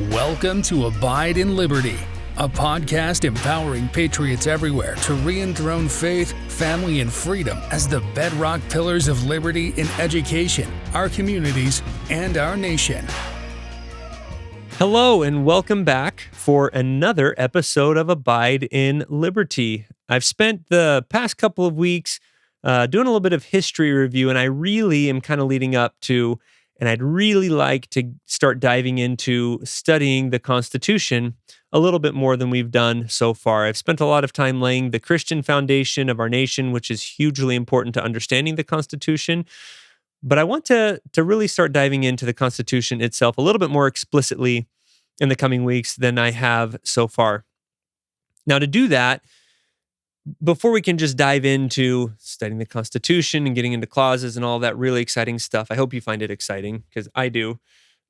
Welcome to Abide in Liberty, a podcast empowering patriots everywhere to re-enthrone faith, family, and freedom as the bedrock pillars of liberty in education, our communities, and our nation. Hello, and welcome back for another episode of Abide in Liberty. I've spent the past couple of weeks doing a little bit of history review, and I really am kind of leading up to, and I'd really like to start diving into studying the Constitution a little bit more than we've done so far. I've spent a lot of time laying the Christian foundation of our nation, which is hugely important to understanding the Constitution. But I want to really start diving into the Constitution itself a little bit more explicitly in the coming weeks than I have so far. Now, to do that, before we can just dive into studying the Constitution and getting into clauses and all that really exciting stuff, I hope you find it exciting because I do.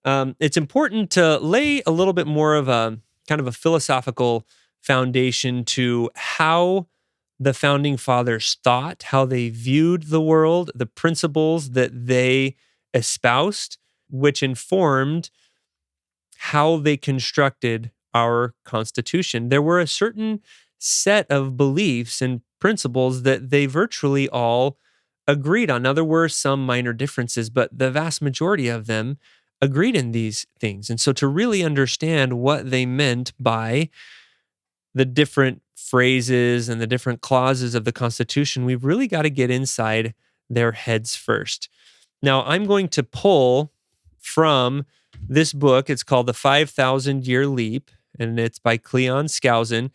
It's important to lay a little bit more of a kind of a philosophical foundation to how the founding fathers thought, how they viewed the world, the principles that they espoused, which informed how they constructed our Constitution. There were a certain set of beliefs and principles that they virtually all agreed on. Now, there were some minor differences, but the vast majority of them agreed in these things. And so to really understand what they meant by the different phrases and the different clauses of the Constitution, we've really got to get inside their heads first. Now, I'm going to pull from this book. It's called The 5,000 Year Leap, and it's by Cleon Skousen.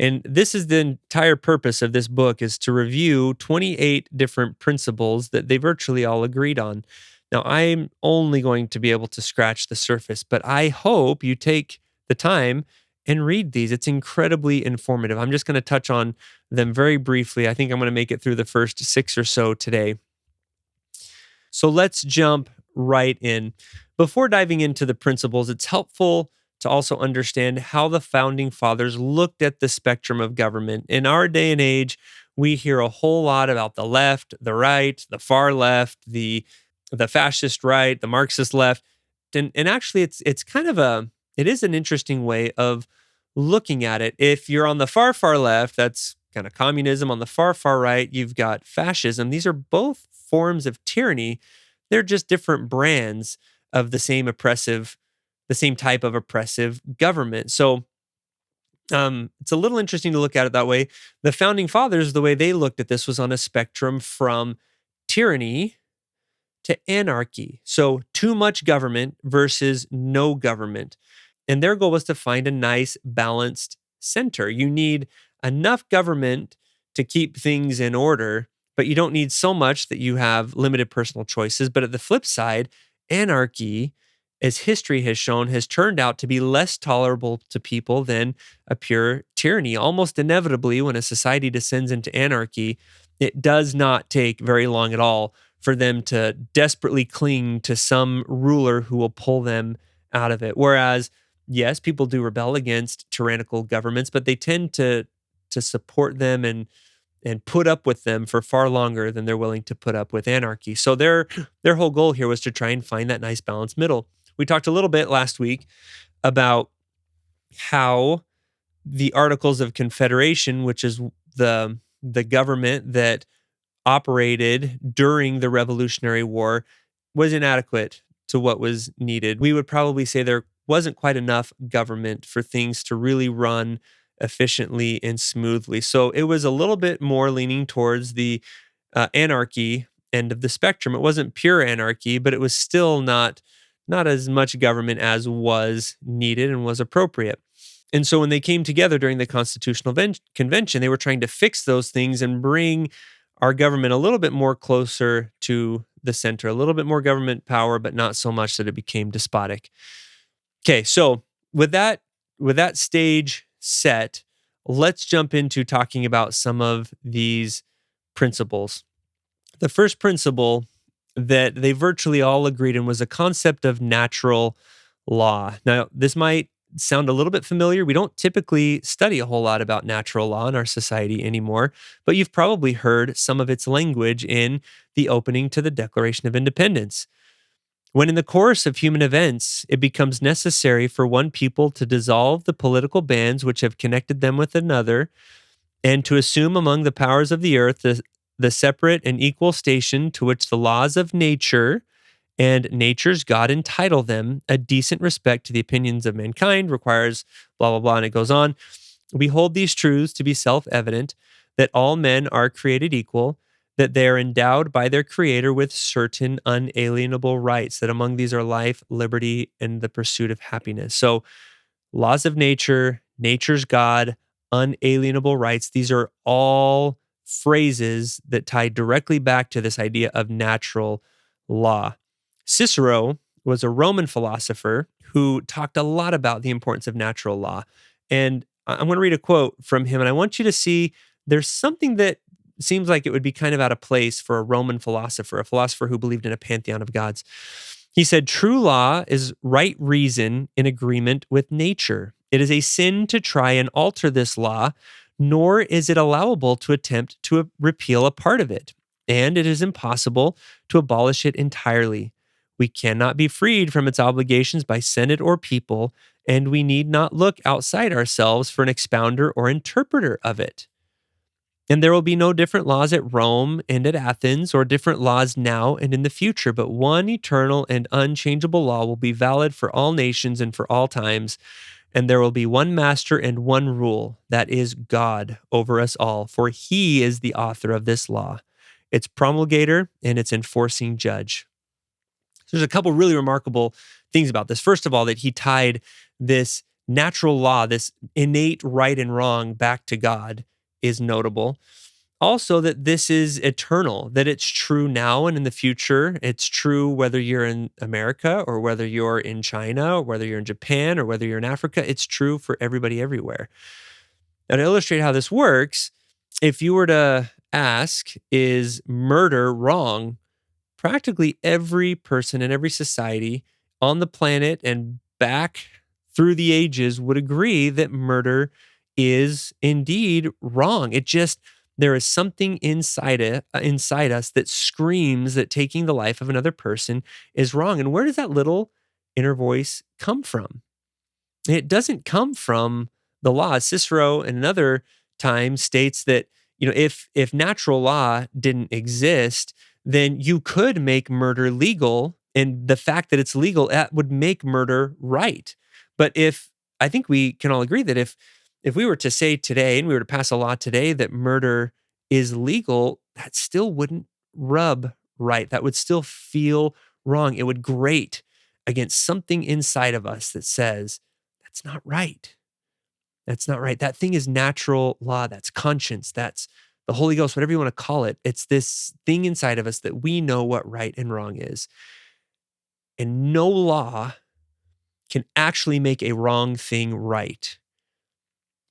And this is the entire purpose of this book, is to review 28 different principles that they virtually all agreed on. Now, I'm only going to be able to scratch the surface, but I hope you take the time and read these. It's incredibly informative. I'm just going to touch on them very briefly. I think I'm going to make it through the first 6 or so today. So let's jump right in. Before diving into the principles, it's helpful to also understand how the founding fathers looked at the spectrum of government. In our day and age, we hear a whole lot about the left, the right, the far left, the fascist right, the Marxist left. And actually, it's kind of it is an interesting way of looking at it. If you're on the far, far left, that's kind of communism. On the far, far right, you've got fascism. These are both forms of tyranny. They're just different brands of the same type of oppressive government. So it's a little interesting to look at it that way. The founding fathers, the way they looked at this was on a spectrum from tyranny to anarchy. So too much government versus no government. And their goal was to find a nice balanced center. You need enough government to keep things in order, but you don't need so much that you have limited personal choices. But at the flip side, anarchy, as history has shown, has turned out to be less tolerable to people than a pure tyranny. Almost inevitably, when a society descends into anarchy, it does not take very long at all for them to desperately cling to some ruler who will pull them out of it. Whereas, yes, people do rebel against tyrannical governments, but they tend to support them and put up with them for far longer than they're willing to put up with anarchy. So their whole goal here was to try and find that nice balanced middle. We talked a little bit last week about how the Articles of Confederation, which is the government that operated during the Revolutionary War, was inadequate to what was needed. We would probably say there wasn't quite enough government for things to really run efficiently and smoothly. So it was a little bit more leaning towards the anarchy end of the spectrum. It wasn't pure anarchy, but it was still not as much government as was needed and was appropriate. And so when they came together during the Constitutional Convention, they were trying to fix those things and bring our government a little bit more closer to the center, a little bit more government power, but not so much that it became despotic. Okay, so with that stage set, let's jump into talking about some of these principles. The first principle that they virtually all agreed in was a concept of natural law. Now, this might sound a little bit familiar. We don't typically study a whole lot about natural law in our society anymore, but you've probably heard some of its language in the opening to the Declaration of Independence. When in the course of human events, it becomes necessary for one people to dissolve the political bands which have connected them with another, and to assume among the powers of the earth the separate and equal station to which the laws of nature and nature's God entitle them, a decent respect to the opinions of mankind requires blah, blah, blah, and it goes on. We hold these truths to be self-evident, that all men are created equal, that they are endowed by their Creator with certain unalienable rights, that among these are life, liberty, and the pursuit of happiness. So laws of nature, nature's God, unalienable rights, these are all phrases that tie directly back to this idea of natural law. Cicero was a Roman philosopher who talked a lot about the importance of natural law. And I'm going to read a quote from him, and I want you to see there's something that seems like it would be kind of out of place for a Roman philosopher, a philosopher who believed in a pantheon of gods. He said, "True law is right reason in agreement with nature. It is a sin to try and alter this law, nor is it allowable to attempt to repeal a part of it. And it is impossible to abolish it entirely. We cannot be freed from its obligations by Senate or people, and we need not look outside ourselves for an expounder or interpreter of it. And there will be no different laws at Rome and at Athens, or different laws now and in the future, but one eternal and unchangeable law will be valid for all nations and for all times. And there will be one master and one rule, that is God over us all, for he is the author of this law, its promulgator and its enforcing judge." So there's a couple really remarkable things about this. First of all, that he tied this natural law, this innate right and wrong, back to God is notable. Also, that this is eternal, that it's true now and in the future. It's true whether you're in America or whether you're in China or whether you're in Japan or whether you're in Africa. It's true for everybody everywhere. Now, to illustrate how this works, if you were to ask, is murder wrong? Practically every person in every society on the planet and back through the ages would agree that murder is indeed wrong. There is something inside us that screams that taking the life of another person is wrong. And where does that little inner voice come from? It doesn't come from the law. Cicero, in another time, states that if natural law didn't exist, then you could make murder legal, and the fact that it's legal, that would make murder right. But I think we can all agree that if we were to say today, and we were to pass a law today that murder is legal, that still wouldn't rub right. That would still feel wrong. It would grate against something inside of us that says, that's not right. That's not right. That thing is natural law. That's conscience. That's the Holy Ghost, whatever you want to call it. It's this thing inside of us that we know what right and wrong is. And no law can actually make a wrong thing right.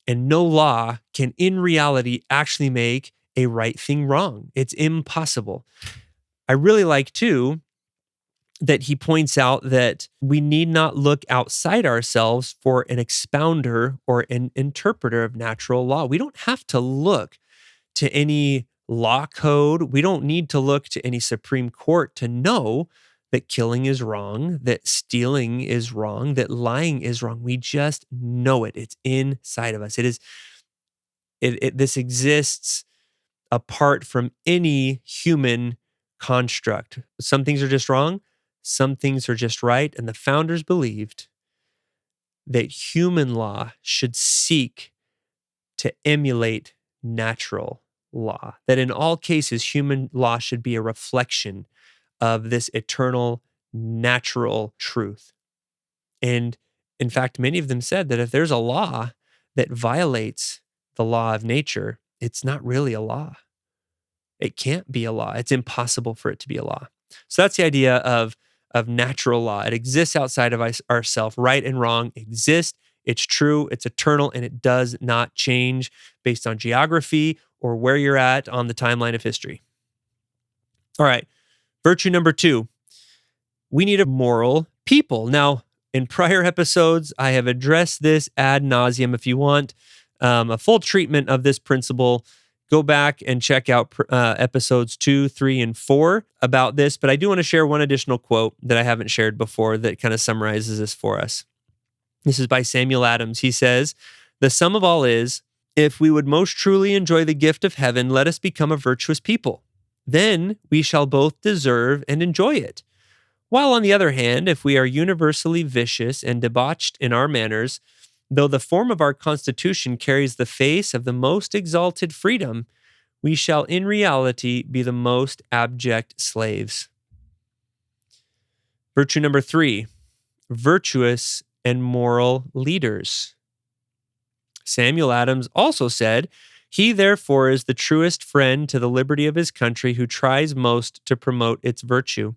And no law can, in reality, actually make a right thing wrong. It's impossible. I really like, too, that he points out that we need not look outside ourselves for an expounder or an interpreter of natural law. We don't have to look to any law code. We don't need to look to any Supreme Court to know that killing is wrong, that stealing is wrong, that lying is wrong. We just know it. It's inside of us. This exists apart from any human construct. Some things are just wrong. Some things are just right. And the founders believed that human law should seek to emulate natural law, that in all cases, human law should be a reflection of this eternal, natural truth. And in fact, many of them said that if there's a law that violates the law of nature, it's not really a law. It can't be a law. It's impossible for it to be a law. So that's the idea of natural law. It exists outside of ourselves. Right and wrong exist. It's true, it's eternal, and it does not change based on geography or where you're at on the timeline of history. All right, virtue number 2, we need a moral people. Now, in prior episodes, I have addressed this ad nauseum. If you want a full treatment of this principle, Go back and check out episodes 2, 3, and 4 about this. But I do want to share one additional quote that I haven't shared before that kind of summarizes this for us. This is by Samuel Adams. He says, "The sum of all is, if we would most truly enjoy the gift of heaven, let us become a virtuous people. Then we shall both deserve and enjoy it. While on the other hand, if we are universally vicious and debauched in our manners, though the form of our constitution carries the face of the most exalted freedom, we shall in reality be the most abject slaves." Virtue number 3, virtuous and moral leaders. Samuel Adams also said, "He therefore is the truest friend to the liberty of his country who tries most to promote its virtue,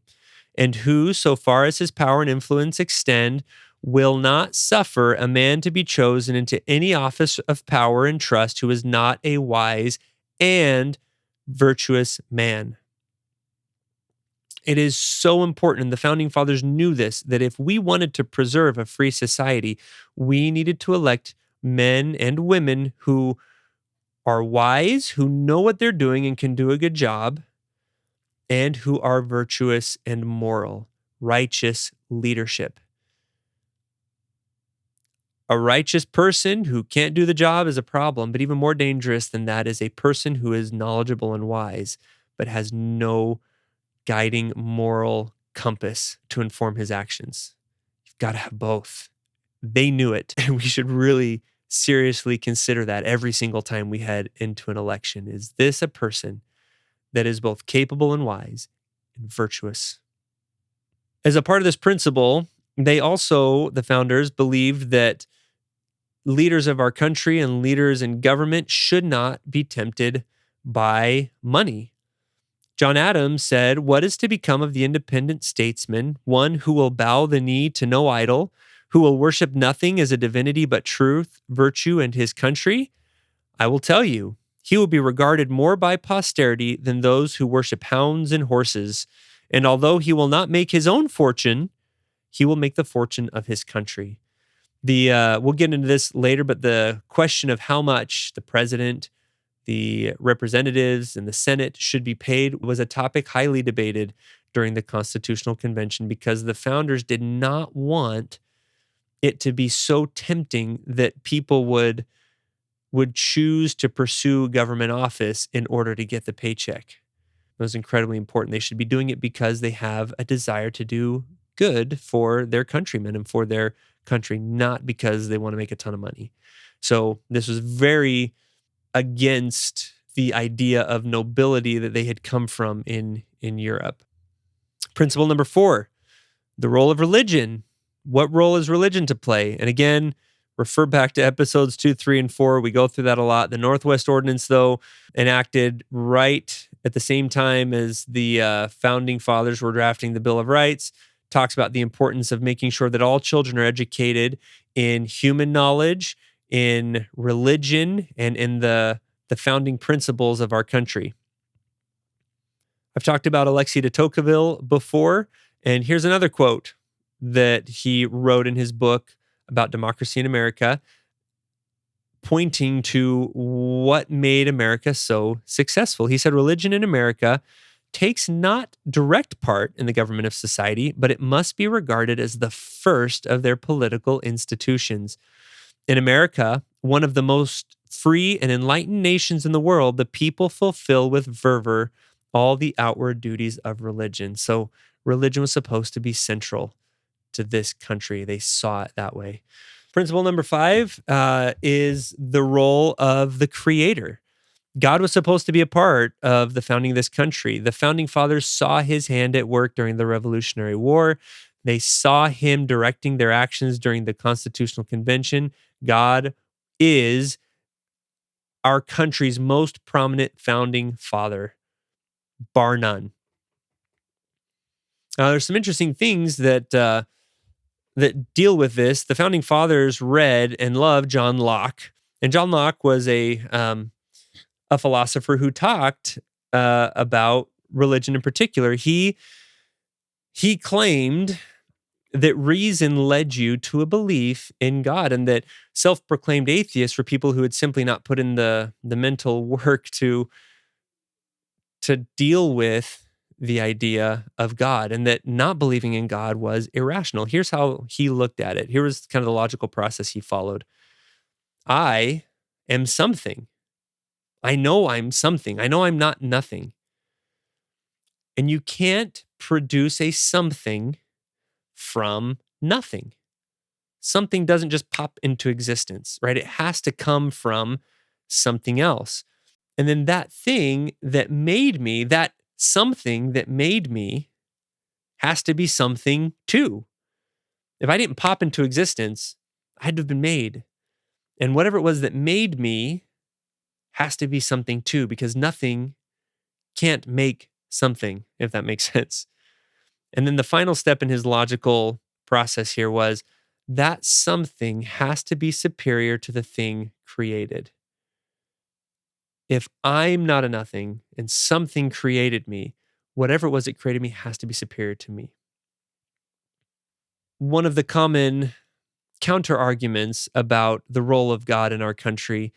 and who, so far as his power and influence extend, will not suffer a man to be chosen into any office of power and trust who is not a wise and virtuous man." It is so important, and the Founding Fathers knew this, that if we wanted to preserve a free society, we needed to elect men and women who are wise, who know what they're doing and can do a good job, and who are virtuous and moral, righteous leadership. A righteous person who can't do the job is a problem, but even more dangerous than that is a person who is knowledgeable and wise, but has no guiding moral compass to inform his actions. You've got to have both. They knew it, and we should really seriously consider that every single time we head into an election. Is this a person that is both capable and wise and virtuous? As a part of this principle, they also, the founders, believed that leaders of our country and leaders in government should not be tempted by money. John Adams said, "What is to become of the independent statesman, one who will bow the knee to no idol, who will worship nothing as a divinity but truth, virtue, and his country? I will tell you, he will be regarded more by posterity than those who worship hounds and horses. And although he will not make his own fortune, he will make the fortune of his country." We'll get into this later, but the question of how much the president, the representatives, and the Senate should be paid was a topic highly debated during the Constitutional Convention because the founders did not want it to be so tempting that people would choose to pursue government office in order to get the paycheck. It was incredibly important. They should be doing it because they have a desire to do good for their countrymen and for their country, not because they want to make a ton of money. So this was very against the idea of nobility that they had come from in Europe. Principle number 4, the role of religion. What role is religion to play? And again, refer back to episodes 2, 3, and 4. We go through that a lot. The Northwest Ordinance, though, enacted right at the same time as the Founding Fathers were drafting the Bill of Rights, talks about the importance of making sure that all children are educated in human knowledge, in religion, and in the founding principles of our country. I've talked about Alexis de Tocqueville before, and here's another quote that he wrote in his book about democracy in America, pointing to what made America so successful. He said, "Religion in America takes not direct part in the government of society, but it must be regarded as the first of their political institutions. In America, one of the most free and enlightened nations in the world, the people fulfill with fervor all the outward duties of religion." So religion was supposed to be central to this country. They saw it that way. Principle number 5 is the role of the creator. God was supposed to be a part of the founding of this country. The Founding Fathers saw his hand at work during the Revolutionary War. They saw him directing their actions during the Constitutional Convention. God is our country's most prominent founding father, bar none. Now, there's some interesting things that deal with this. The Founding Fathers read and loved John Locke, and John Locke was a philosopher who talked about religion in particular. He claimed that reason led you to a belief in God, and that self-proclaimed atheists were people who had simply not put in the mental work to deal with the idea of God, and that not believing in God was irrational. Here's how he looked at it. Here was kind of the logical process he followed. I am something. I know I'm something. I know I'm not nothing. And you can't produce a something from nothing. Something doesn't just pop into existence, right? It has to come from something else. And then that thing that made me, that something that made me, has to be something too. If I didn't pop into existence, I had to have been made. And whatever it was that made me has to be something too, because nothing can't make something, if that makes sense. And then the final step in his logical process here was that something has to be superior to the thing created. If I'm not a nothing and something created me, whatever it was that created me has to be superior to me. One of the common counter arguments about the role of God in our country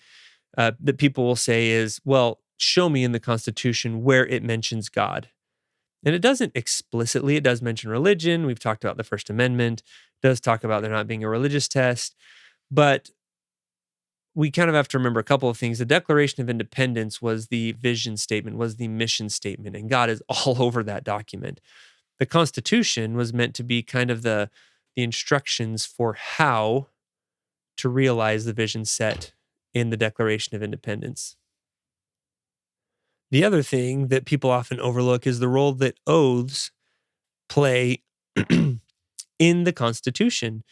that people will say is, well, show me in the Constitution where it mentions God. And it doesn't explicitly, it does mention religion. We've talked about the First Amendment, it does talk about there not being a religious test. But we kind of have to remember a couple of things. The Declaration of Independence was the vision statement, was the mission statement, and God is all over that document. The Constitution was meant to be kind of the instructions for how to realize the vision set in the Declaration of Independence. The other thing that people often overlook is the role that oaths play in the Constitution.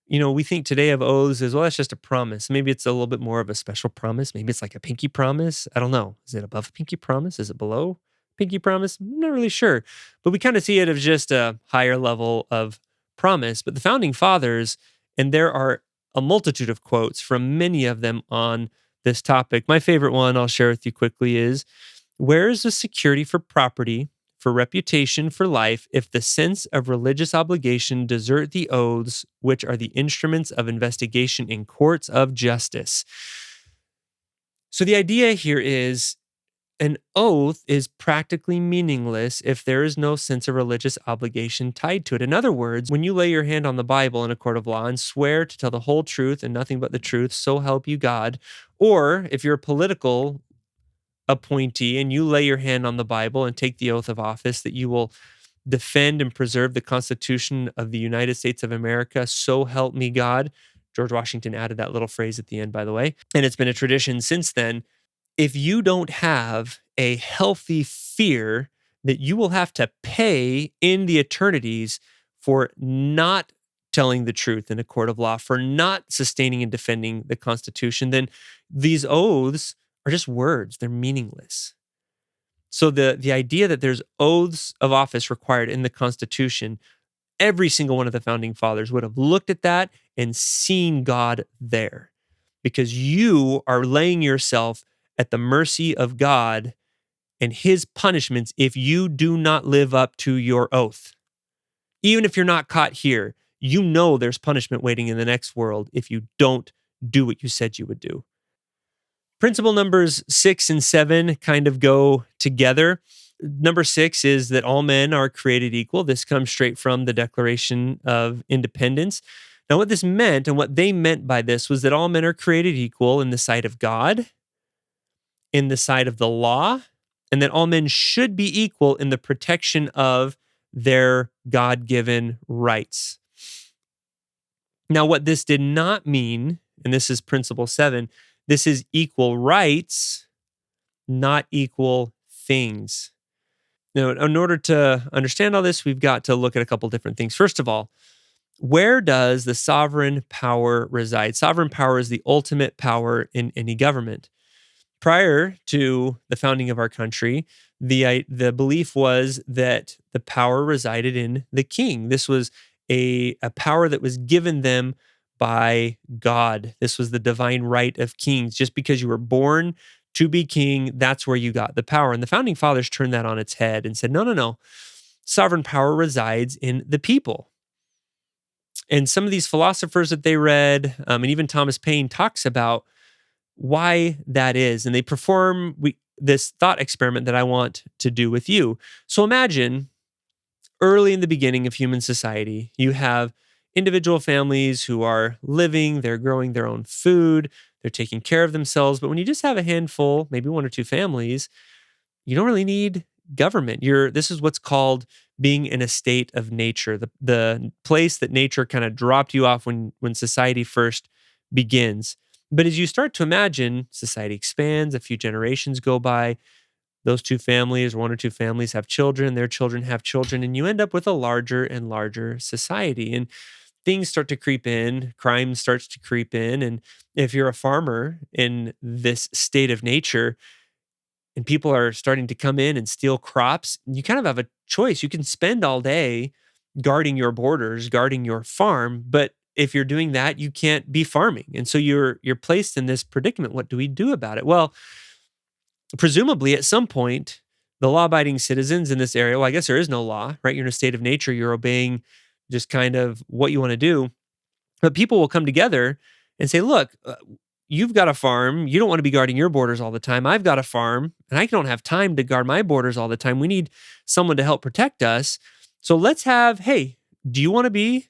You know, we think today of oaths as, well, that's just a promise. Maybe it's a little bit more of a special promise. Maybe it's like a pinky promise. I don't know. Is it above a pinky promise? Is it below pinky promise? I'm not really sure. But we kind of see it as just a higher level of promise. But the founding fathers, and there are a multitude of quotes from many of them on this topic. My favorite one I'll share with you quickly is, where is the security for property, for reputation, for life, if the sense of religious obligation desert the oaths, which are the instruments of investigation in courts of justice? So the idea here is an oath is practically meaningless if there is no sense of religious obligation tied to it. In other words, when you lay your hand on the Bible in a court of law and swear to tell the whole truth and nothing but the truth, so help you God, or if you're a political appointee and you lay your hand on the Bible and take the oath of office that you will defend and preserve the Constitution of the United States of America, so help me God. George Washington added that little phrase at the end, by the way. And it's been a tradition since then. If you don't have a healthy fear that you will have to pay in the eternities for not telling the truth in a court of law, for not sustaining and defending the Constitution, then these oaths are just words. They're meaningless. So the idea that there's oaths of office required in the Constitution, every single one of the founding fathers would have looked at that and seen God there, because you are laying yourself at the mercy of God and his punishments if you do not live up to your oath. Even if you're not caught here, you know there's punishment waiting in the next world if you don't do what you said you would do. Principle numbers 6 and 7 kind of go together. Number 6 is that all men are created equal. This comes straight from the Declaration of Independence. Now, what this meant and what they meant by this was that all men are created equal in the sight of God, in the sight of the law, and that all men should be equal in the protection of their God-given rights. Now, what this did not mean, and this is principle 7, this is equal rights, not equal things. Now, in order to understand all this, we've got to look at a couple different things. First of all, where does the sovereign power reside? Sovereign power is the ultimate power in any government. Prior to the founding of our country, the belief was that the power resided in the king. This was a power that was given them by God. This was the divine right of kings. Just because you were born to be king, that's where you got the power. And the founding fathers turned that on its head and said, no. Sovereign power resides in the people. And some of these philosophers that they read, and even Thomas Paine talks about why that is. And they perform this thought experiment that I want to do with you. So imagine early in the beginning of human society, you have individual families who are living, they're growing their own food, they're taking care of themselves. But when you just have a handful, maybe one or two families, you don't really need government. This is what's called being in a state of nature, the place that nature kind of dropped you off when society first begins. But as you start to imagine, society expands, a few generations go by, those two families, one or two families have children, their children have children, and you end up with a larger and larger society. And things start to creep in, crime starts to creep in. And if you're a farmer in this state of nature, and people are starting to come in and steal crops, you kind of have a choice. You can spend all day guarding your borders, guarding your farm, but if you're doing that, you can't be farming. And so you're placed in this predicament. What do we do about it? Well, presumably at some point, the law-abiding citizens in this area, well, I guess there is no law, right? You're in a state of nature, you're obeying just kind of what you want to do. But people will come together and say, look, you've got a farm. You don't want to be guarding your borders all the time. I've got a farm and I don't have time to guard my borders all the time. We need someone to help protect us. So let's have, hey, do you want to be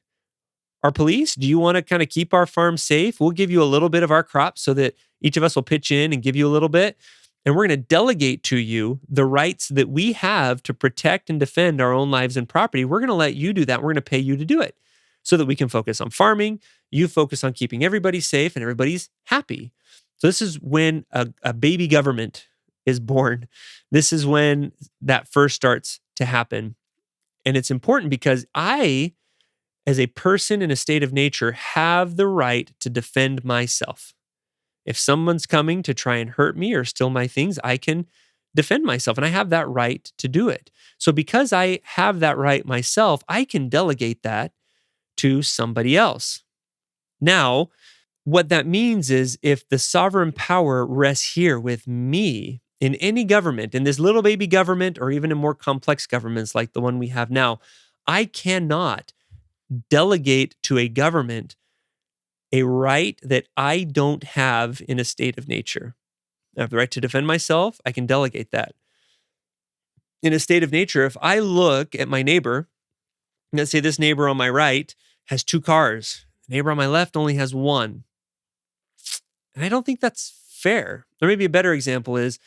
our police? Do you want to kind of keep our farm safe? We'll give you a little bit of our crops so that each of us will pitch in and give you a little bit. And we're going to delegate to you the rights that we have to protect and defend our own lives and property. We're going to let you do that. We're going to pay you to do it so that we can focus on farming. You focus on keeping everybody safe and everybody's happy. So this is when a baby government is born. This is when that first starts to happen. And it's important because I, as a person in a state of nature, have the right to defend myself. If someone's coming to try and hurt me or steal my things, I can defend myself, and I have that right to do it. So because I have that right myself, I can delegate that to somebody else. Now, what that means is if the sovereign power rests here with me in any government, in this little baby government, or even in more complex governments like the one we have now, I cannot delegate to a government a right that I don't have in a state of nature. I have the right to defend myself. I can delegate that. In a state of nature, if I look at my neighbor, let's say this neighbor on my right has 2 cars. The neighbor on my left only has 1. And I don't think that's fair. Or maybe a better example is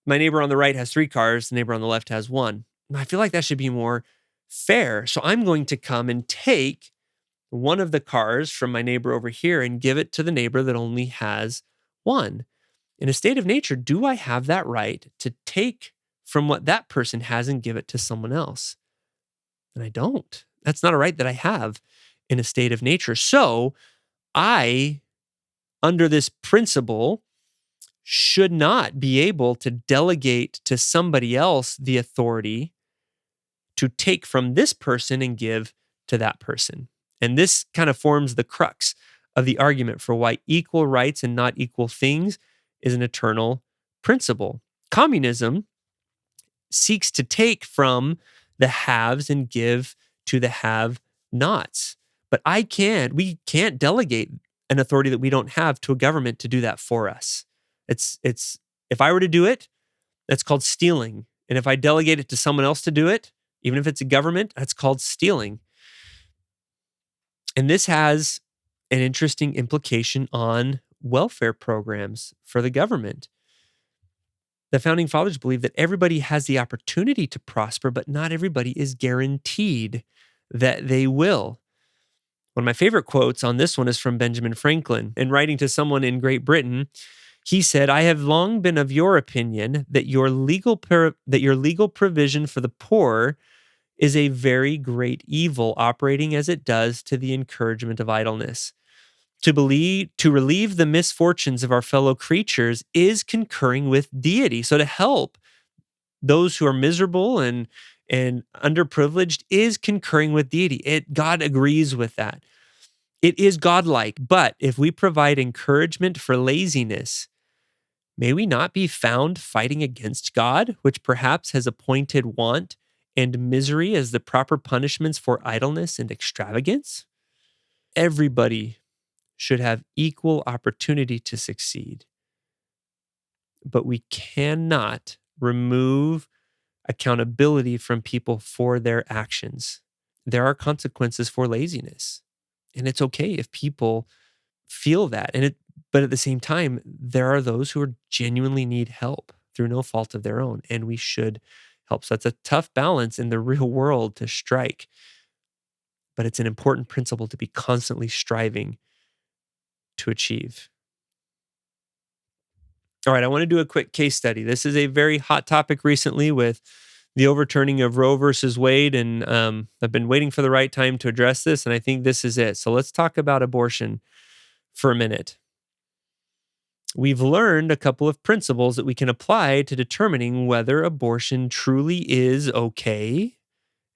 my neighbor on the right has 3 cars. The neighbor on the left has 1. And I feel like that should be more fair. So I'm going to come and take one of the cars from my neighbor over here and give it to the neighbor that only has 1. In a state of nature, do I have that right to take from what that person has and give it to someone else? And I don't. That's not a right that I have in a state of nature. So I, under this principle, should not be able to delegate to somebody else the authority to take from this person and give to that person. And this kind of forms the crux of the argument for why equal rights and not equal things is an eternal principle. Communism seeks to take from the haves and give to the have-nots. But we can't delegate an authority that we don't have to a government to do that for us. It's if I were to do it, that's called stealing. And if I delegate it to someone else to do it, even if it's a government, that's called stealing. And this has an interesting implication on welfare programs for the government. The founding fathers believed that everybody has the opportunity to prosper, but not everybody is guaranteed that they will. One of my favorite quotes on this one is from Benjamin Franklin. In writing to someone in Great Britain, he said, "I have long been of your opinion that your legal provision for the poor is a very great evil, operating as it does to the encouragement of idleness. To relieve the misfortunes of our fellow creatures is concurring with deity." So to help those who are miserable and underprivileged is concurring with deity. God agrees with that. It is godlike. But if we provide encouragement for laziness, may we not be found fighting against God, which perhaps has appointed want and misery as the proper punishments for idleness and extravagance? everybody should have equal opportunity to succeed. But we cannot remove accountability from people for their actions. There are consequences for laziness. And it's okay if people feel that. But at the same time, there are those who genuinely need help through no fault of their own, and we should help. So that's a tough balance in the real world to strike. But it's an important principle to be constantly striving to achieve. All right, I want to do a quick case study. This is a very hot topic recently with the overturning of Roe versus Wade, and I've been waiting for the right time to address this, and I think this is it. So let's talk about abortion for a minute. We've learned a couple of principles that we can apply to determining whether abortion truly is okay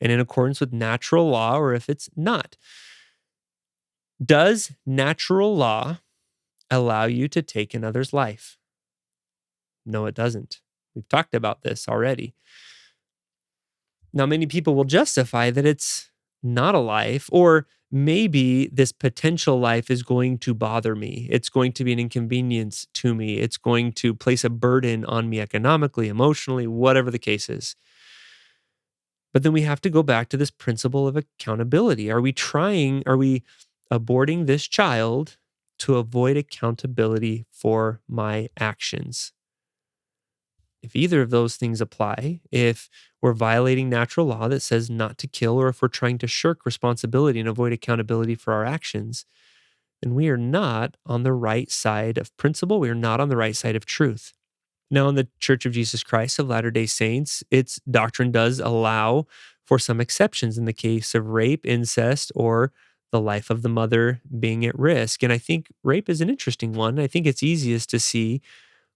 and in accordance with natural law, or if it's not. Does natural law allow you to take another's life? No, it doesn't. We've talked about this already. Now, many people will justify that it's not a life, or maybe this potential life is going to bother me. It's going to be an inconvenience to me. It's going to place a burden on me economically, emotionally, whatever the case is. But then we have to go back to this principle of accountability. Are we aborting this child to avoid accountability for my actions? If either of those things apply, if we're violating natural law that says not to kill, or if we're trying to shirk responsibility and avoid accountability for our actions, then we are not on the right side of principle. We are not on the right side of truth. Now, in the Church of Jesus Christ of Latter-day Saints, its doctrine does allow for some exceptions in the case of rape, incest, or the life of the mother being at risk. And I think rape is an interesting one. I think it's easiest to see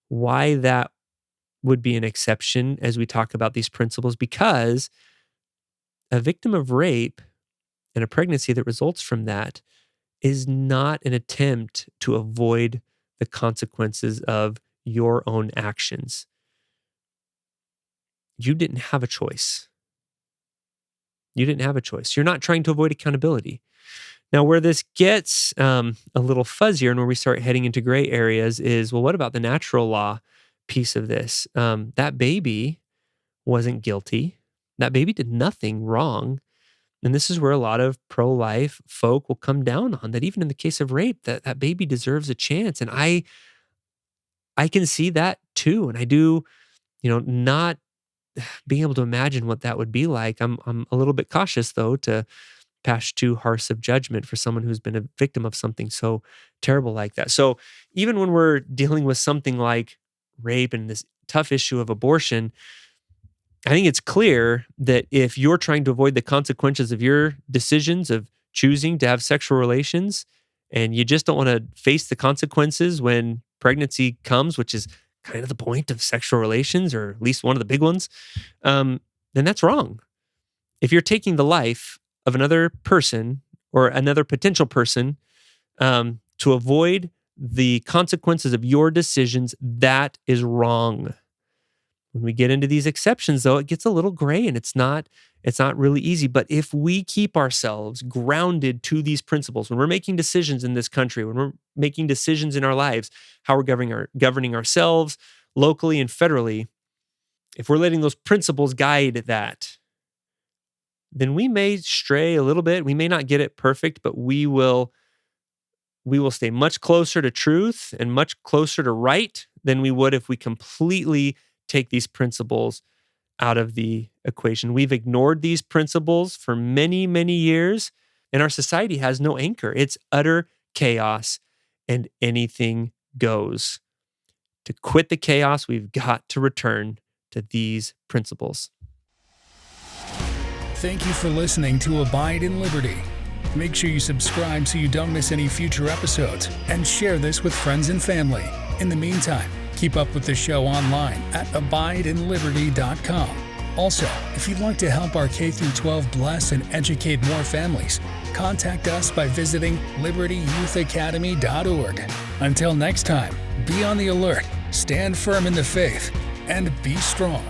why that would be an exception as we talk about these principles, because a victim of rape and a pregnancy that results from that is not an attempt to avoid the consequences of your own actions. You didn't have a choice. You didn't have a choice. You're not trying to avoid accountability. Now, where this gets a little fuzzier and where we start heading into gray areas is, well, what about the natural law piece of this? That baby wasn't guilty. That baby did nothing wrong. And this is where a lot of pro-life folk will come down on that. Even in the case of rape, that baby deserves a chance. And I can see that too. And I do, not being able to imagine what that would be like. I'm a little bit cautious though to pass too harsh of judgment for someone who's been a victim of something so terrible like that. So even when we're dealing with something like rape and this tough issue of abortion, I think it's clear that if you're trying to avoid the consequences of your decisions of choosing to have sexual relations, and you just don't want to face the consequences when pregnancy comes, which is kind of the point of sexual relations, or at least one of the big ones, then that's wrong. If you're taking the life of another person or another potential person to avoid the consequences of your decisions, that is wrong. When we get into these exceptions, though, it gets a little gray and it's not really easy. But if we keep ourselves grounded to these principles, when we're making decisions in this country, when we're making decisions in our lives, how we're governing ourselves locally and federally, if we're letting those principles guide that, then we may stray a little bit. We may not get it perfect, but we will stay much closer to truth and much closer to right than we would if we completely take these principles out of the equation. We've ignored these principles for many, many years, and our society has no anchor. It's utter chaos, and anything goes. To quit the chaos, we've got to return to these principles. Thank you for listening to Abide in Liberty. Make sure you subscribe so you don't miss any future episodes, and share this with friends and family. In the meantime, keep up with the show online at abideinliberty.com. Also, if you'd like to help our K-12 bless and educate more families, contact us by visiting libertyyouthacademy.org. Until next time, be on the alert, stand firm in the faith, and be strong.